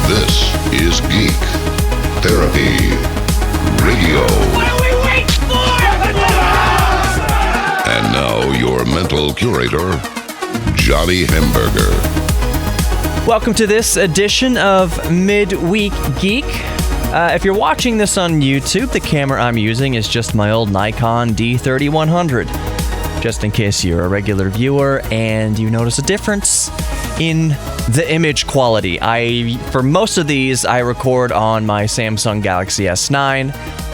This is Geek Therapy Radio. What are we waiting for? And now your mental curator, Johnny Hamburger. Welcome to this edition of Midweek Geek. If you're watching this on YouTube, the camera I'm using is just my old Nikon D3100. Just in case you're a regular viewer and you notice a difference in the image quality. For most of these, I record on my Samsung Galaxy S9.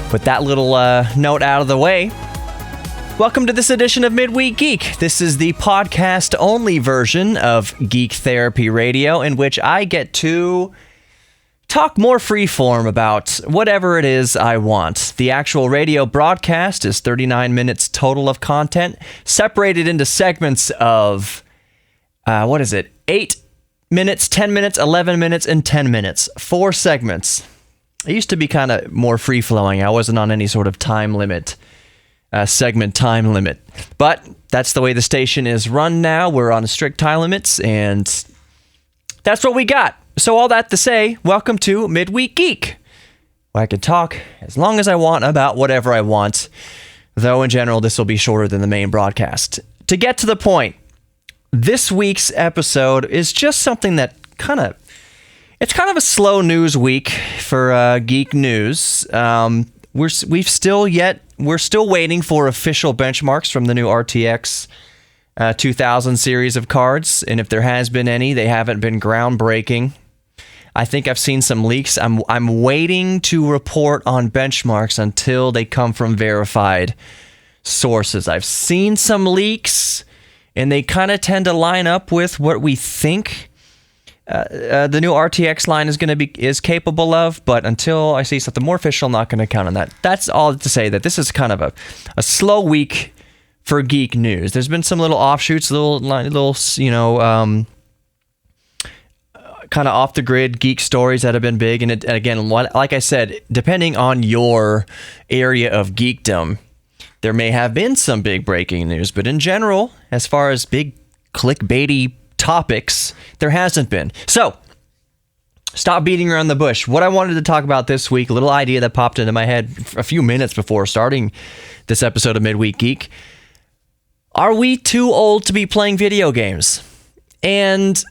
Put that little note out of the way. Welcome to this edition of Midweek Geek. This is the podcast-only version of Geek Therapy Radio, in which I get to talk more freeform about whatever it is I want. The actual radio broadcast is 39 minutes total of content, separated into segments of, 8 minutes, 10 minutes, 11 minutes, and 10 minutes. 4 segments. I used to be kind of more free-flowing. I wasn't on any sort of time limit. Segment time limit. But that's the way the station is run now. We're on strict time limits, and that's what we got. So all that to say, welcome to Midweek Geek, where I can talk as long as I want about whatever I want, though in general this will be shorter than the main broadcast. To get to the point, this week's episode is just something that it's kind of a slow news week for geek news. We're still waiting for official benchmarks from the new RTX 2000 series of cards, and if there has been any, they haven't been groundbreaking. I think I've seen some leaks. I'm waiting to report on benchmarks until they come from verified sources. I've seen some leaks, and they kind of tend to line up with what we think the new RTX line is capable of, but until I see something more official, I'm not going to count on that. That's all to say that this is kind of a slow week for geek news. There's been some little offshoots, little kind of off the grid geek stories that have been big, and again, like I said, depending on your area of geekdom, there may have been some big breaking news, but in general, as far as big clickbaity topics, there hasn't been. So, stop beating around the bush. What I wanted to talk about this week, a little idea that popped into my head a few minutes before starting this episode of Midweek Geek. Are we too old to be playing video games? And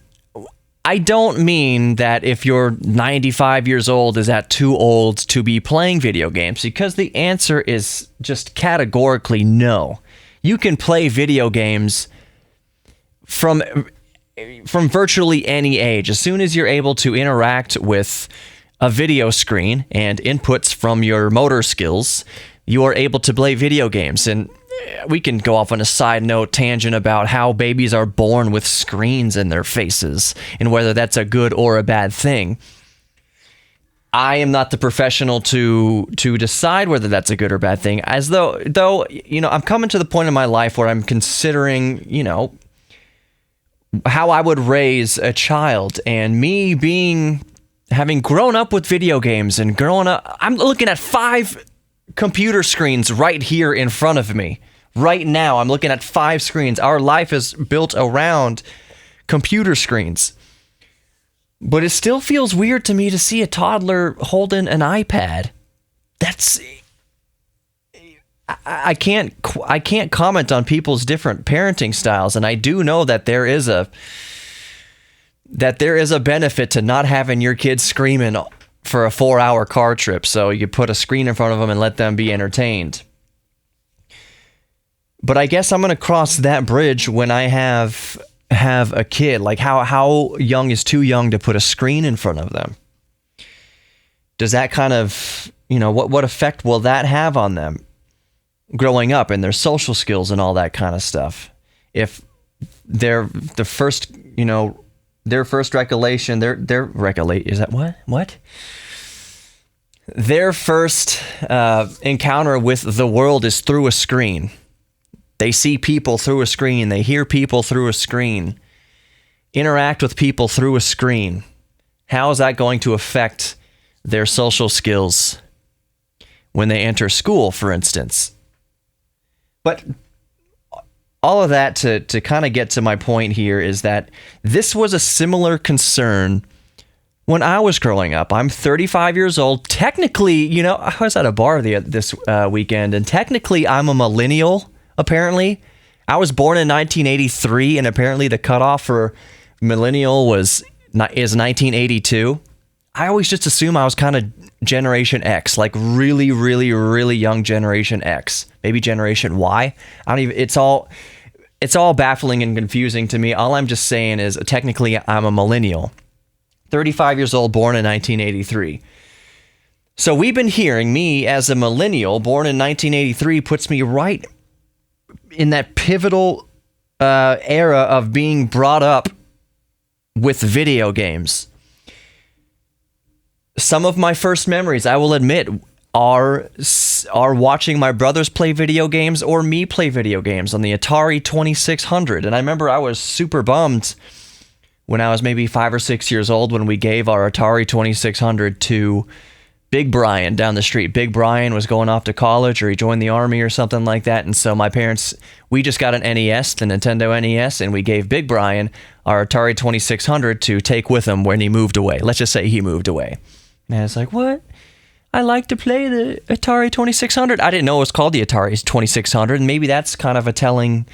I don't mean that if you're 95 years old, is that too old to be playing video games? Because the answer is just categorically no. You can play video games from virtually any age. As soon as you're able to interact with a video screen and inputs from your motor skills, you are able to play video games. And we can go off on a side note tangent about how babies are born with screens in their faces and whether that's a good or a bad thing. I am not the professional to decide whether that's a good or bad thing. Though I'm coming to the point in my life where I'm considering, how I would raise a child, and me having grown up with video games and I'm looking at 5 computer screens right here in front of me. Right now, I'm looking at 5 screens. Our life is built around computer screens. But it still feels weird to me to see a toddler holding an iPad. I can't comment on people's different parenting styles, and I do know that there is a benefit to not having your kids screaming for a 4-hour car trip. So you put a screen in front of them and let them be entertained. But I guess I'm going to cross that bridge when I have a kid. Like how young is too young to put a screen in front of them? Does that kind of, what effect will that have on them growing up and their social skills and all that kind of stuff? If their first recollection, is that what? Their first encounter with the world is through a screen. They see people through a screen. They hear people through a screen. Interact with people through a screen. How is that going to affect their social skills when they enter school, for instance? But all of that to kind of get to my point here is that this was a similar concern when I was growing up. I'm 35 years old. Technically, I was at a bar this weekend, and technically I'm a millennial, apparently. I was born in 1983, and apparently the cutoff for millennial is 1982. I always just assume I was kind of Generation X, like really, really, really young Generation X, maybe Generation Y. It's all baffling and confusing to me. All I'm just saying is technically I'm a millennial, 35 years old, born in 1983. So we've been hearing me as a millennial born in 1983 puts me right in that pivotal era of being brought up with video games. Some of my first memories, I will admit, are watching my brothers play video games or me play video games on the Atari 2600. And I remember I was super bummed when I was maybe 5 or 6 years old when we gave our Atari 2600 to Big Brian down the street. Big Brian was going off to college, or he joined the army or something like that. And so my parents, we just got an NES, the Nintendo NES, and we gave Big Brian our Atari 2600 to take with him when he moved away. Let's just say he moved away. And I was like, what? I like to play the Atari 2600. I didn't know it was called the Atari 2600, and maybe that's kind of a telling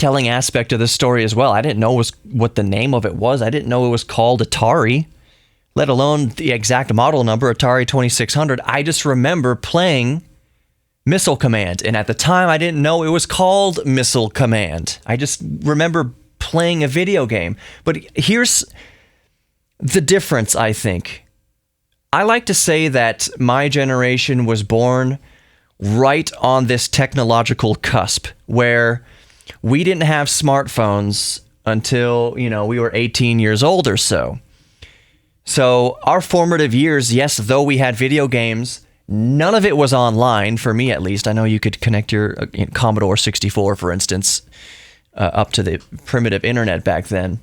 aspect of the story as well. I didn't know what the name of it was. I didn't know it was called Atari, let alone the exact model number, Atari 2600. I just remember playing Missile Command, and at the time I didn't know it was called Missile Command. I just remember playing a video game. But here's the difference, I think. I like to say that my generation was born right on this technological cusp where we didn't have smartphones until, we were 18 years old or so. So our formative years, yes, though we had video games, none of it was online, for me at least. I know you could connect your Commodore 64, for instance, up to the primitive internet back then.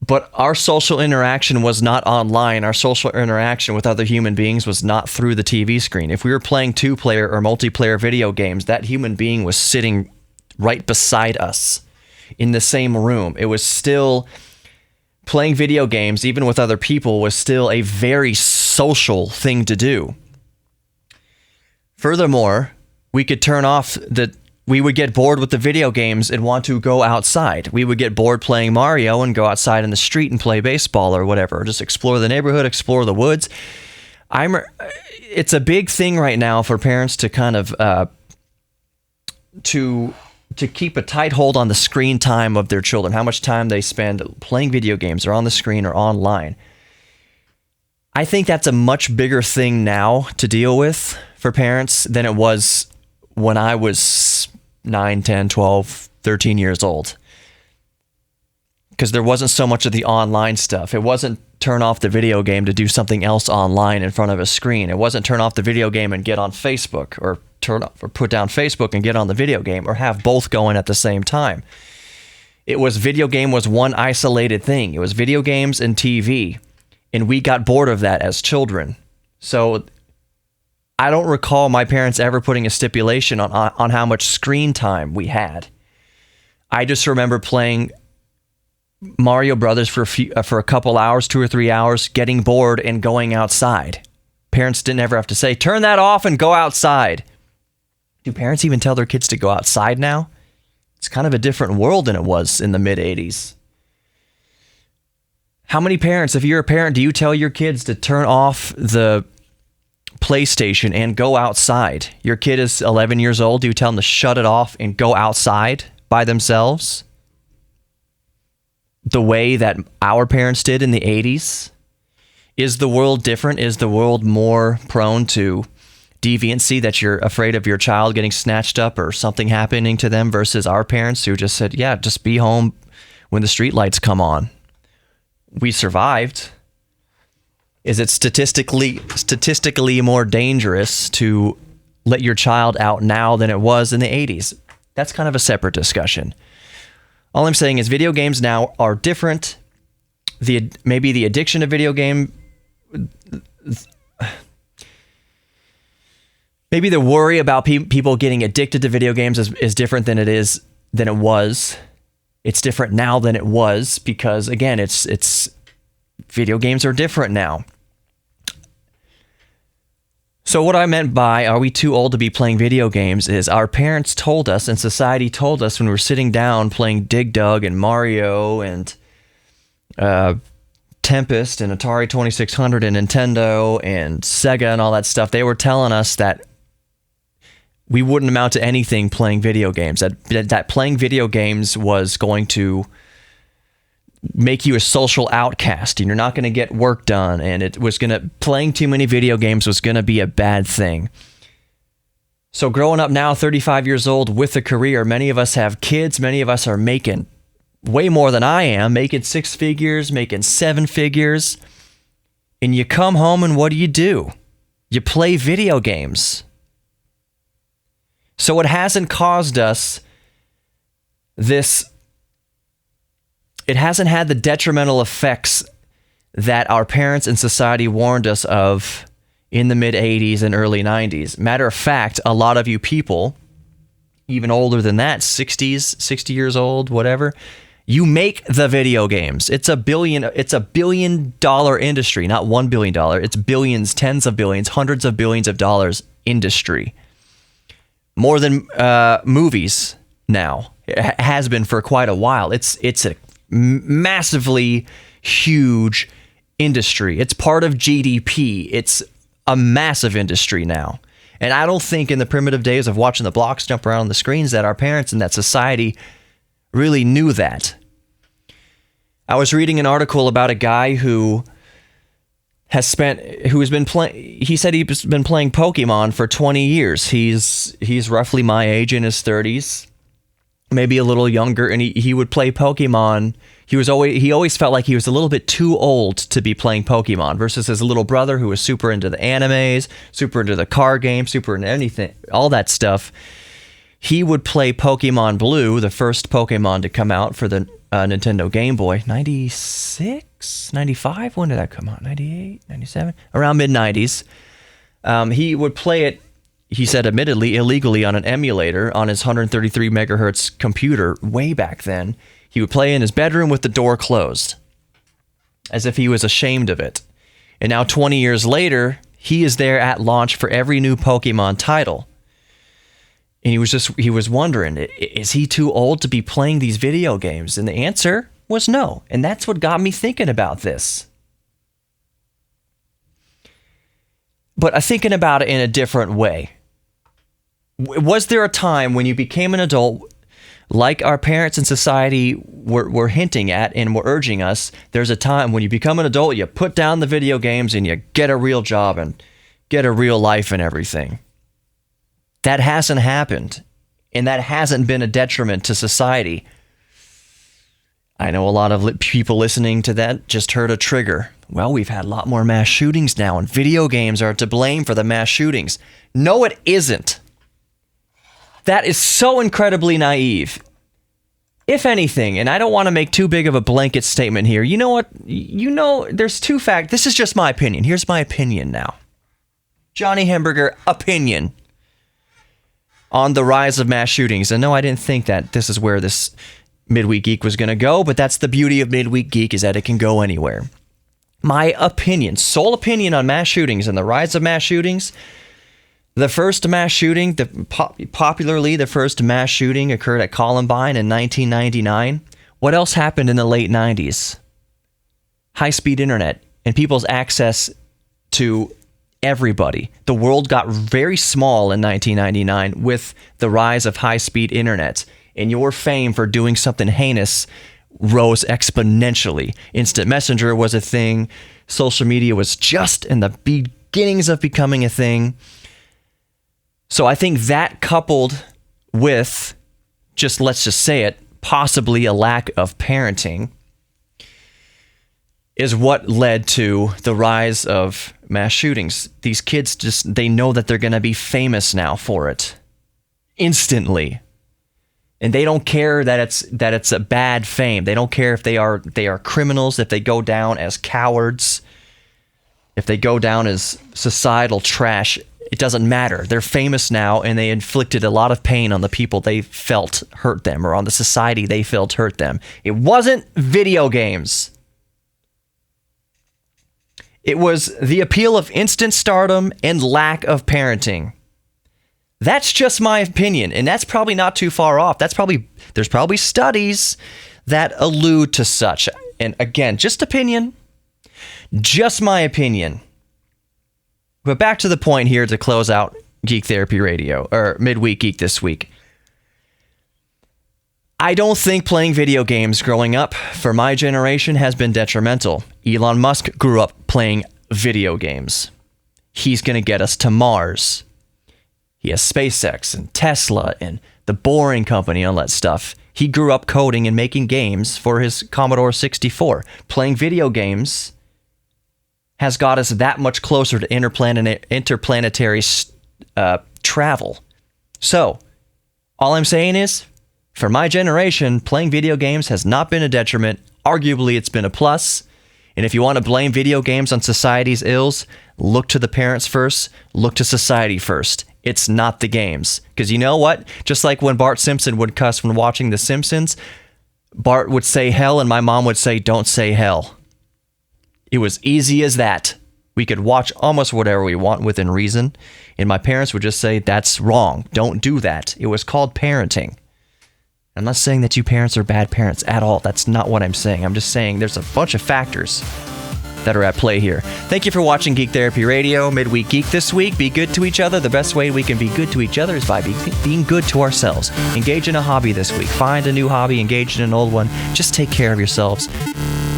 But our social interaction was not online. Our social interaction with other human beings was not through the TV screen. If we were playing two-player or multiplayer video games, that human being was sitting right beside us in the same room. It was still playing video games, even with other people, was still a very social thing to do. Furthermore, we could turn off we would get bored with the video games and want to go outside. We would get bored playing Mario and go outside in the street and play baseball or whatever, or just explore the neighborhood, explore the woods. It's a big thing right now for parents to kind of to keep a tight hold on the screen time of their children, how much time they spend playing video games or on the screen or online. I think that's a much bigger thing now to deal with for parents than it was when I was 9, 10, 12, 13 years old. Because there wasn't so much of the online stuff. It wasn't turn off the video game to do something else online in front of a screen. It wasn't turn off the video game and get on Facebook, or put down Facebook and get on the video game, or have both going at the same time. It was video game was one isolated thing. It was video games and TV. And we got bored of that as children. So I don't recall my parents ever putting a stipulation on how much screen time we had. I just remember playing Mario Brothers for a couple hours, 2 or 3 hours, getting bored and going outside. Parents didn't ever have to say, turn that off and go outside. Do parents even tell their kids to go outside now? It's kind of a different world than it was in the mid-'80s. How many parents, if you're a parent, do you tell your kids to turn off the PlayStation and go outside? Your kid is 11 years old. Do you tell them to shut it off and go outside by themselves? The way that our parents did in the 80s? Is the world different? Is the world more prone to deviancy, that you're afraid of your child getting snatched up or something happening to them, versus our parents who just said, yeah, just be home when the street lights come on? We survived. Is it statistically more dangerous to let your child out now than it was in the 80s? That's kind of a separate discussion. All I'm saying is video games now are different. Maybe the addiction to video game, maybe the worry about people getting addicted to video games is different than it was. It's different now than it was because, again, it's video games are different now. So what I meant by are we too old to be playing video games is our parents told us and society told us when we were sitting down playing Dig Dug and Mario and Tempest and Atari 2600 and Nintendo and Sega and all that stuff. They were telling us that we wouldn't amount to anything playing video games. That playing video games was going to make you a social outcast and you're not going to get work done, and playing too many video games was going to be a bad thing. So growing up now, 35 years old with a career, many of us have kids, many of us are making way more than I am, making 6 figures, making 7 figures, and you come home and what do? You play video games. So it hasn't caused us this, it hasn't had the detrimental effects that our parents and society warned us of in the mid 80s and early 90s. Matter of fact, a lot of you people, even older than that, 60s, 60 years old, whatever, you make the video games. It's a $1 billion industry, not $1 billion. It's billions, tens of billions, hundreds of billions of dollars industry. More than movies now. It has been for quite a while. It's a massively huge industry. It's part of GDP. It's a massive industry now. And I don't think in the primitive days of watching the blocks jump around on the screens that our parents and that society really knew that. I was reading an article about a guy who he said he's been playing Pokemon for 20 years. He's roughly my age, in his 30s, maybe a little younger, and he would play Pokemon. He always felt like he was a little bit too old to be playing Pokemon versus his little brother who was super into the animes, super into the card games, super into anything, all that stuff. He would play Pokemon Blue, the first Pokemon to come out for the Nintendo Game Boy, 96, 95? When did that come out? 98, 97? Around mid-90s. He would play it, he said admittedly, illegally on an emulator on his 133 megahertz computer way back then. He would play in his bedroom with the door closed, as if he was ashamed of it. And now 20 years later, he is there at launch for every new Pokemon title. And he was wondering, is he too old to be playing these video games? And the answer was no. And that's what got me thinking about this. But I'm thinking about it in a different way. Was there a time when you became an adult, like our parents and society were hinting at and were urging us, there's a time when you become an adult, you put down the video games and you get a real job and get a real life and everything? That hasn't happened, and that hasn't been a detriment to society. I know a lot of people listening to that just heard a trigger. Well, we've had a lot more mass shootings now, and video games are to blame for the mass shootings. No, it isn't. That is so incredibly naive. If anything, and I don't want to make too big of a blanket statement here, you know what? There's two facts. This is just my opinion. Here's my opinion now. Johnny Hamburger opinion on the rise of mass shootings. And no, I didn't think that this is where this Midweek Geek was going to go, but that's the beauty of Midweek Geek, is that it can go anywhere. My opinion, sole opinion on mass shootings and the rise of mass shootings. The first mass shooting, popularly the first mass shooting occurred at Columbine in 1999. What else happened in the late 90s? High-speed internet and people's access to everybody. The world got very small in 1999 with the rise of high-speed internet, and your fame for doing something heinous rose exponentially. Instant Messenger was a thing. Social media was just in the beginnings of becoming a thing. So I think that, coupled with let's just say it, possibly a lack of parenting, is what led to the rise of mass shootings. These kids they know that they're going to be famous now for it instantly. And they don't care that it's a bad fame. They don't care if they are criminals, if they go down as cowards, if they go down as societal trash. It doesn't matter. They're famous now, and they inflicted a lot of pain on the people they felt hurt them, or on the society they felt hurt them. It wasn't video games. It was the appeal of instant stardom and lack of parenting. That's just my opinion, and that's probably not too far off. There's probably studies that allude to such. And again, just opinion. Just my opinion. But back to the point here to close out Geek Therapy Radio, or Midweek Geek this week. I don't think playing video games growing up for my generation has been detrimental. Elon Musk grew up playing video games. He's going to get us to Mars. He has SpaceX and Tesla and the Boring Company and all that stuff. He grew up coding and making games for his Commodore 64. Playing video games has got us that much closer to interplanetary travel. So, all I'm saying is, for my generation, playing video games has not been a detriment. Arguably, it's been a plus. And if you want to blame video games on society's ills, look to the parents first, look to society first. It's not the games. Because you know what? Just like when Bart Simpson would cuss when watching The Simpsons, Bart would say hell and my mom would say, don't say hell. It was easy as that. We could watch almost whatever we want within reason. And my parents would just say, that's wrong. Don't do that. It was called parenting. I'm not saying that you parents are bad parents at all. That's not what I'm saying. I'm just saying there's a bunch of factors that are at play here. Thank you for watching Geek Therapy Radio, Midweek Geek this week. Be good to each other. The best way we can be good to each other is by being good to ourselves. Engage in a hobby this week. Find a new hobby, engage in an old one. Just take care of yourselves.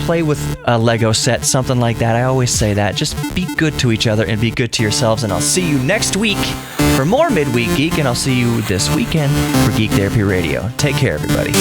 Play with a Lego set, something like that. I always say that. Just be good to each other and be good to yourselves. And I'll see you next week for more Midweek Geek, and I'll see you this weekend for Geek Therapy Radio. Take care, everybody.